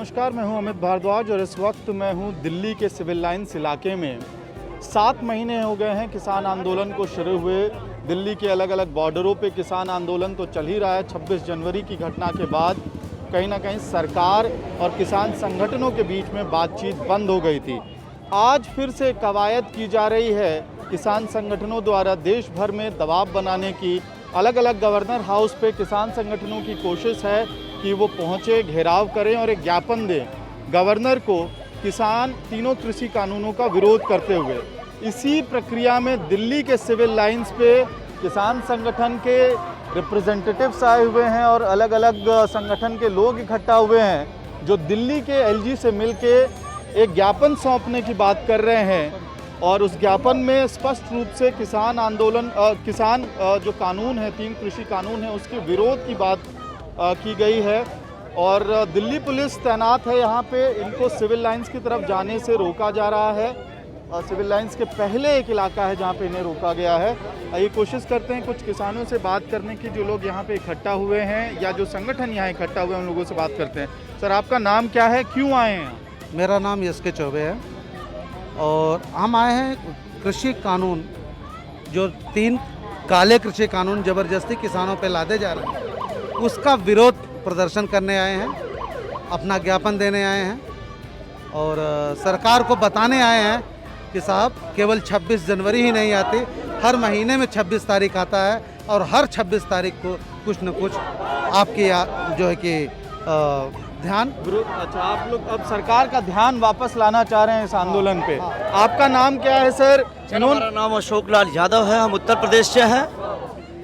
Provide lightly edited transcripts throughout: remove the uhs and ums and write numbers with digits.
नमस्कार, मैं हूं अमित भारद्वाज और इस वक्त मैं हूं दिल्ली के सिविल लाइन्स इलाके में। 7 महीने हो गए हैं किसान आंदोलन को शुरू हुए। दिल्ली के अलग अलग बॉर्डरों पे किसान आंदोलन तो चल ही रहा है। 26 जनवरी की घटना के बाद कहीं ना कहीं सरकार और किसान संगठनों के बीच में बातचीत बंद हो गई थी। आज फिर से कवायद की जा रही है किसान संगठनों द्वारा देश भर में दबाव बनाने की। अलग अलग गवर्नर हाउस पे किसान संगठनों की कोशिश है कि वो पहुँचे, घेराव करें और एक ज्ञापन दें गवर्नर को किसान तीनों कृषि कानूनों का विरोध करते हुए। इसी प्रक्रिया में दिल्ली के सिविल लाइन्स पे किसान संगठन के रिप्रेजेंटेटिव्स आए हुए हैं और अलग अलग संगठन के लोग इकट्ठा हुए हैं जो दिल्ली के एलजी से मिलके एक ज्ञापन सौंपने की बात कर रहे हैं। और उस ज्ञापन में स्पष्ट रूप से किसान आंदोलन जो कानून है, 3 कृषि कानून है, उसके विरोध की बात की गई है। और दिल्ली पुलिस तैनात है यहाँ पे। इनको सिविल लाइन्स की तरफ जाने से रोका जा रहा है। सिविल लाइन्स के पहले एक इलाका है जहाँ पे इन्हें रोका गया है। ये कोशिश करते हैं कुछ किसानों से बात करने की जो लोग यहाँ पे इकट्ठा हुए हैं या जो संगठन यहाँ इकट्ठा हुए हैं, उन लोगों से बात करते हैं। सर, आपका नाम क्या है, क्यों आए हैं? मेरा नाम एस.के. चौबे है और हम आए हैं कृषि कानून, जो 3 काले कृषि कानून ज़बरदस्ती किसानों पे लादे जा रहे हैं, उसका विरोध प्रदर्शन करने आए हैं, अपना ज्ञापन देने आए हैं और सरकार को बताने आए हैं कि साहब केवल 26 जनवरी ही नहीं आती, हर महीने में 26 तारीख आता है और हर 26 तारीख को कुछ न कुछ आपकी जो है कि ध्यान। अच्छा, आप लोग अब सरकार का ध्यान वापस लाना चाह रहे हैं इस आंदोलन पे। आपका नाम क्या है सर? मेरा नाम अशोक लाल यादव है। हम उत्तर प्रदेश से हैं।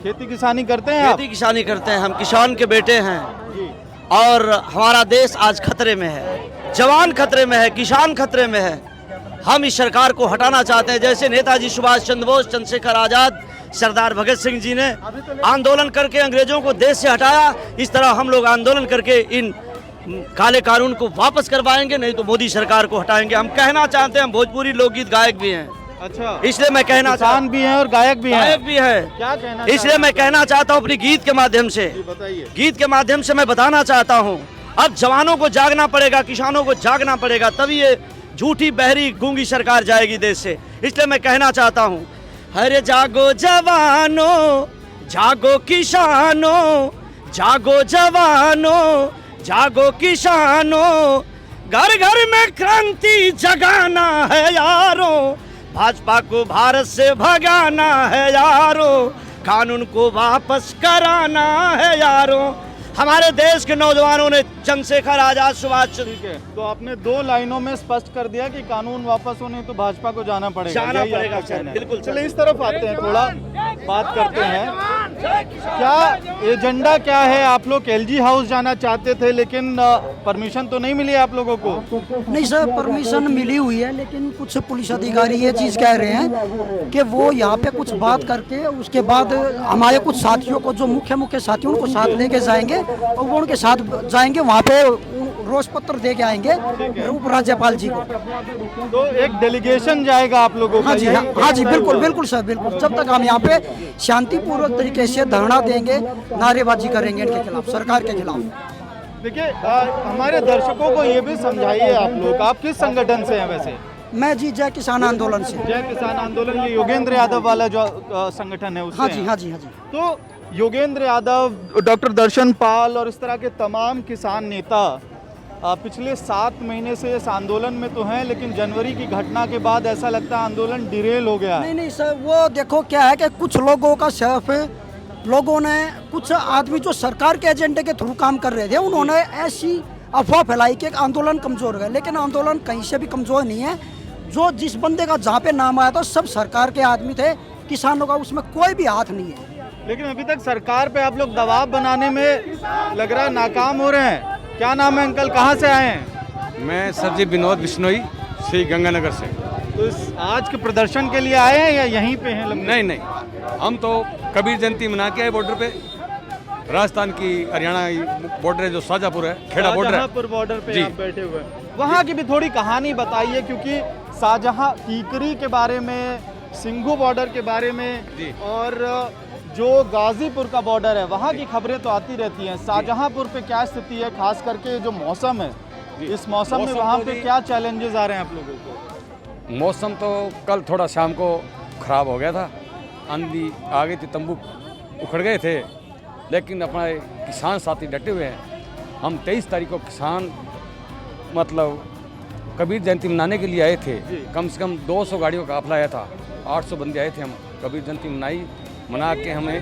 खेती किसानी करते हैं आप? खेती किसानी करते हैं। हम किसान के बेटे हैं जी। और हमारा देश आज खतरे में है। जवान खतरे में है, किसान खतरे में है। हम इस सरकार को हटाना चाहते हैं। जैसे नेताजी सुभाष चंद्र बोस, चंद्रशेखर आजाद, सरदार भगत सिंह जी ने आंदोलन करके अंग्रेजों को देश से हटाया, इस तरह हम लोग आंदोलन करके इन काले कानून को वापस करवाएंगे, नहीं तो मोदी सरकार को हटाएंगे। हम कहना चाहते हैं, हम भोजपुरी लोकगीत गायक भी हैं। अच्छा, इसलिए मैं कहना किसान भी हैं और गायक भी हैं। क्या कहना? इसलिए मैं कहना चाहता हूँ अपनी गीत के माध्यम से, गीत के माध्यम से मैं बताना चाहता हूँ, अब जवानों को जागना पड़ेगा, किसानों को जागना पड़ेगा, तभी ये झूठी बहरी गूंगी सरकार जाएगी देश से। इसलिए मैं कहना चाहता हूँ, अरे जागो जवानों, जागो किसानों, जागो जवानों, जागो किसानों, घर घर में क्रांति जगाना है यारों, भाजपा को भारत से भगाना है यारों, कानून को वापस कराना है यारों। हमारे देश के नौजवानों ने चंद्रशेखर आजाद, सुभाष चंद्र। ठीक है, तो आपने 2 लाइनों में स्पष्ट कर दिया कि कानून वापस होने तो भाजपा को जाना पड़ेगा। सर, बिल्कुल। चलिए इस तरफ आते हैं, थोड़ा बात करते हैं। क्या एजेंडा क्या है? आप लोग एलजी हाउस जाना चाहते थे लेकिन परमिशन तो नहीं मिली आप लोगों को? नहीं सर, परमिशन मिली हुई है, लेकिन कुछ पुलिस अधिकारी ये चीज़ कह रहे हैं कि वो यहाँ पे कुछ बात करके उसके बाद हमारे कुछ साथियों को, जो मुख्य साथियों को साथ लेके जाएंगे और वो उनके साथ जाएंगे, वहाँ पे रोष पत्र दे के आएंगे उप राज्यपाल जी को। तो एक डेलीगेशन जाएगा आप लोगों का? हाँ जी, हाँ जी, बिल्कुल सर, बिल्कुल। जब तक हम यहाँ पे शांतिपूर्वक तरीके से धरना देंगे, नारेबाजी करेंगे इनके खिलाफ, सरकार के खिलाफ। देखिए, हमारे दर्शकों को ये भी समझाइए, आप लोग, आप किस संगठन से हैं वैसे? मैं जी जय किसान आंदोलन से। जय किसान आंदोलन, ये योगेंद्र यादव वाला जो संगठन है उससे? हाँ जी, हाँ जी, हाँ जी। तो योगेंद्र यादव, डॉक्टर दर्शन पाल और इस तरह के तमाम किसान नेता पिछले 7 महीने से इस आंदोलन में तो हैं, लेकिन जनवरी की घटना के बाद ऐसा लगता है आंदोलन डिरेल हो गया। नहीं सर, वो देखो क्या है कि कुछ लोगों का सिर्फ लोगों ने, कुछ आदमी जो सरकार के एजेंडे के थ्रू काम कर रहे थे, उन्होंने ऐसी अफवाह फैलाई कि आंदोलन कमजोर है, लेकिन आंदोलन कहीं से भी कमजोर नहीं है। जो जिस बंदे का जहाँ पे नाम आया था, सब सरकार के आदमी थे, किसानों का उसमें कोई भी हाथ नहीं है। लेकिन अभी तक सरकार पे आप लोग दबाव बनाने में लग रहा है नाकाम हो रहे हैं। क्या नाम है अंकल, कहाँ से आए हैं? मैं सर जी विनोद बिश्नोई, श्री गंगानगर से। तो इस आज के प्रदर्शन के लिए आए हैं या यहीं पे हैं? नहीं, हम तो कबीर जयंती मना के आए बॉर्डर पे। राजस्थान की हरियाणा बॉर्डर है, जो शाहजहाँपुर है, खेड़ा बॉर्डर है, बॉर्डर पे आप बैठे हुए हैं। वहाँ की भी थोड़ी कहानी बताइए, क्योंकि शाहजहाँ टीकरी के बारे में, सिंघू बॉर्डर के बारे में और जो गाजीपुर का बॉर्डर है वहाँ की खबरें तो आती रहती हैं। शाहजहाँपुर पे क्या स्थिति है, खास करके जो मौसम है इस मौसम में मौसम वहाँ तो पे जी- क्या चैलेंजेस आ रहे हैं आप लोगों को? मौसम तो कल थोड़ा शाम को ख़राब हो गया था, आंधी आ गई थी, तंबू उखड़ गए थे, लेकिन अपने किसान साथी डटे हुए हैं। हम 23 तारीख को किसान मतलब कबीर जयंती मनाने के लिए आए थे। कम से कम 200 गाड़ियों का काफिला आया था, 800 बंदे आए थे। हम कबीर जयंती मना के हमें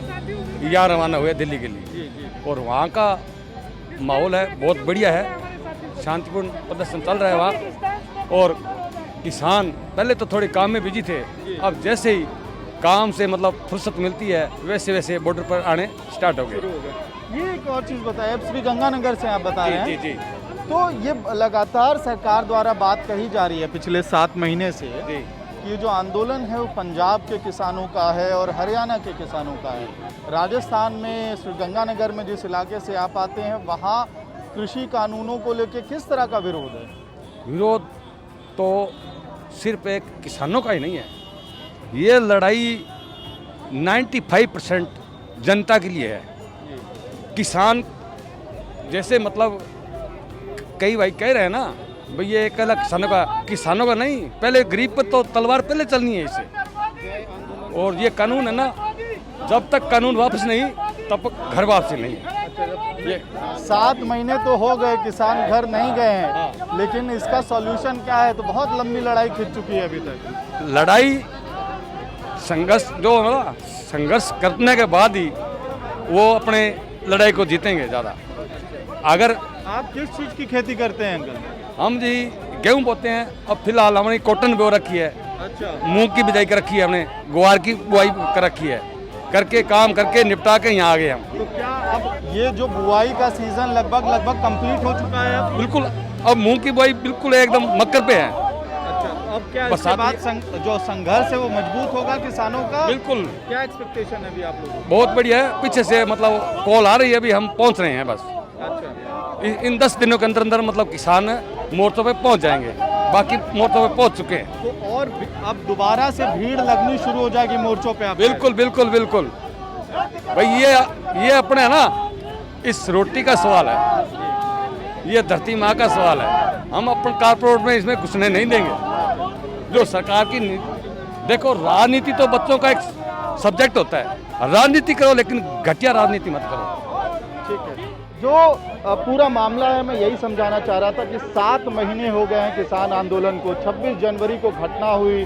यहाँ रवाना हुए दिल्ली के लिए। और वहाँ का माहौल है बहुत बढ़िया है, शांतिपूर्ण प्रदर्शन चल रहा है वहाँ। और किसान पहले तो थोड़े काम में बिजी थे, अब जैसे ही काम से मतलब फुर्सत मिलती है वैसे वैसे बॉर्डर पर आने स्टार्ट हो गए। ये एक और चीज़ बताइए, अब श्री गंगानगर से आप बता रहे हैं, जी जी तो ये लगातार सरकार द्वारा बात कही जा रही है पिछले 7 महीने से जी। कि ये जो आंदोलन है वो पंजाब के किसानों का है और हरियाणा के किसानों का है। राजस्थान में श्री गंगानगर में जिस इलाके से आप आते हैं वहाँ कृषि कानूनों को लेकर किस तरह का विरोध है? विरोध तो सिर्फ एक किसानों का ही नहीं है, ये लड़ाई 95% जनता के लिए है। किसान जैसे मतलब कई भाई कह रहे हैं ना भाई ये अकेला किसानों का नहीं, पहले गरीब पर तो तलवार पहले चलनी है इसे। और ये कानून है ना, जब तक कानून वापस नहीं तब घर वापसी नहीं है। ये 7 महीने तो हो गए, किसान घर नहीं गए हैं, लेकिन इसका सॉल्यूशन क्या है? तो बहुत लंबी लड़ाई खिंच चुकी है अभी तक। लड़ाई संघर्ष जो है ना, संघर्ष करने के बाद ही वो अपने लड़ाई को जीतेंगे ज़्यादा। अगर आप किस चीज़ की खेती करते हैं अंकल? हम जी गेहूं बोते हैं, अब फिलहाल हमने कॉटन बो रखी है, अच्छा, मूंग की बिजाई कर रखी है, हमने ग्वार की बुआई कर रखी है, करके काम करके निपटा के यहाँ आ गए हम। तो क्या अब ये जो बुआई का सीजन लगभग कंप्लीट हो चुका है अब? बिल्कुल, अब मूंग की बुआई बिल्कुल एकदम मक्कर पे है। अच्छा, अब क्या इसके बरसात बाद जो संघर्ष है वो मजबूत होगा किसानों का? बिल्कुल क्या एक्सपेक्टेशन है अभी आप लोगों बहुत बढ़िया है, पीछे से मतलब कॉल आ रही है, अभी हम पहुँच रहे हैं बस। को? अच्छा, इन 10 दिनों के अंदर अंदर मतलब किसान मोर्चों पे पहुंच जाएंगे, बाकी मोर्चों पे पहुंच चुके हैं। तो और अब दोबारा से भीड़ लगनी शुरू हो जाएगी मोर्चों पे आप? बिल्कुल बिल्कुल बिल्कुल भाई, ये अपने है ना, इस रोटी का सवाल है, ये धरती माँ का सवाल है। हम अपन कारपोरेट में इसमें घुसने नहीं देंगे। जो सरकार की देखो, राजनीति तो बच्चों का एक सब्जेक्ट होता है, राजनीति करो लेकिन घटिया राजनीति मत करो। ठीक है, जो पूरा मामला है मैं यही समझाना चाह रहा था कि 7 महीने हो गए हैं किसान आंदोलन को। 26 जनवरी को घटना हुई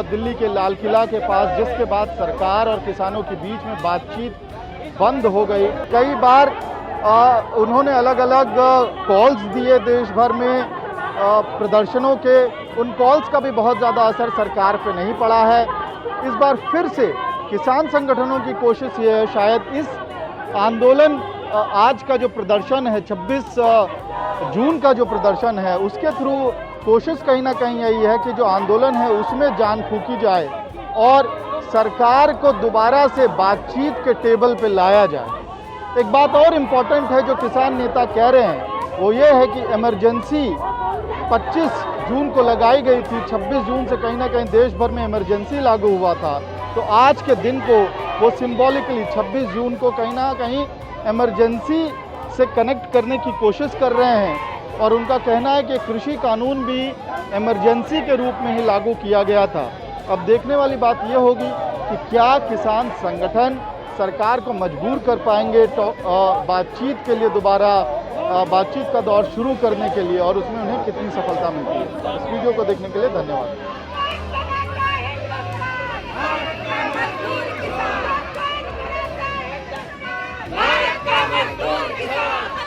दिल्ली के लाल किला के पास, जिसके बाद सरकार और किसानों के बीच में बातचीत बंद हो गई। कई बार उन्होंने अलग अलग कॉल्स दिए देश भर में प्रदर्शनों के, उन कॉल्स का भी बहुत ज़्यादा असर सरकार पे नहीं पड़ा है। इस बार फिर से किसान संगठनों की कोशिश ये है, शायद इस आंदोलन आज का जो प्रदर्शन है, 26 जून का जो प्रदर्शन है, उसके थ्रू कोशिश कहीं ना कहीं यही है कि जो आंदोलन है उसमें जान फूंकी जाए और सरकार को दोबारा से बातचीत के टेबल पे लाया जाए। एक बात और इम्पॉर्टेंट है जो किसान नेता कह रहे हैं, वो ये है कि इमरजेंसी 25 जून को लगाई गई थी, 26 जून से कहीं ना कहीं देश भर में इमरजेंसी लागू हुआ था। तो आज के दिन को वो सिंबॉलिकली 26 जून को कहीं ना कहीं इमरजेंसी से कनेक्ट करने की कोशिश कर रहे हैं। और उनका कहना है कि कृषि कानून भी इमरजेंसी के रूप में ही लागू किया गया था। अब देखने वाली बात यह होगी कि क्या किसान संगठन सरकार को मजबूर कर पाएंगे बातचीत के लिए, दोबारा बातचीत का दौर शुरू करने के लिए, और उसमें उन्हें कितनी सफलता मिलती है। इस वीडियो को देखने के लिए धन्यवाद। मजदूर किसान